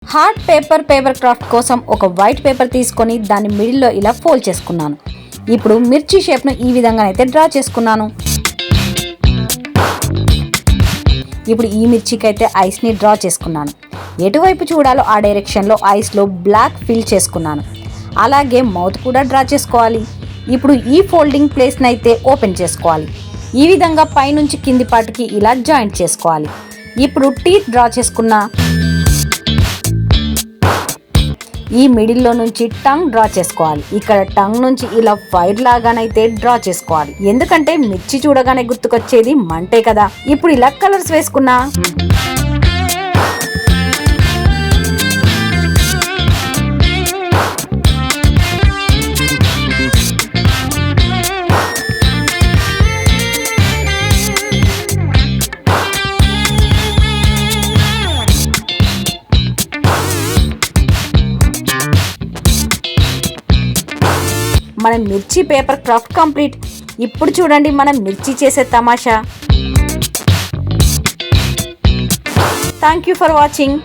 Heart paper craft కోసం ఒక white paper తీసుకొని దాని మిడిల్లో ఇలా ఫోల్డ్ చేసుకున్నాను. ఇప్పుడు మిర్చి షేప్ను ఈ విధంగా అయితే డ్రా చేసుకున్నాను. ఇప్పుడు ఈ మిర్చికి అయితే ఐస్ని డ్రా చేసుకున్నాను. ఎటువైపు చూడాలో ఆ డైరెక్షన్లో ఐస్లో బ్లాక్ ఫిల్ చేసుకున్నాను. అలాగే మౌత్ కూడా డ్రా చేసుకోవాలి. ఇప్పుడు ఈ ఫోల్డింగ్ ప్లేస్ని అయితే ఓపెన్ చేసుకోవాలి. ఈ విధంగా పైనుంచి కింది పాటికి ఇలా జాయింట్ చేసుకోవాలి. ఇప్పుడు టీత్ డ్రా చేసుకున్న ఈ మిడిల్లో నుంచి టంగ్ డ్రా చేసుకోవాలి. ఇక్కడ టంగ్ నుంచి ఇలా ఫైర్ లాగానైతే డ్రా చేసుకోవాలి. ఎందుకంటే మిర్చి చూడగానే గుర్తుకొచ్చేది మంటే కదా. ఇప్పుడు ఇలా కలర్స్ వేసుకున్నా. మన మిర్చి పేపర్ క్రాఫ్ట్ కంప్లీట్. ఇప్పుడు చూడండి మనం మిర్చి చేసే తమాషా. Thank you for watching.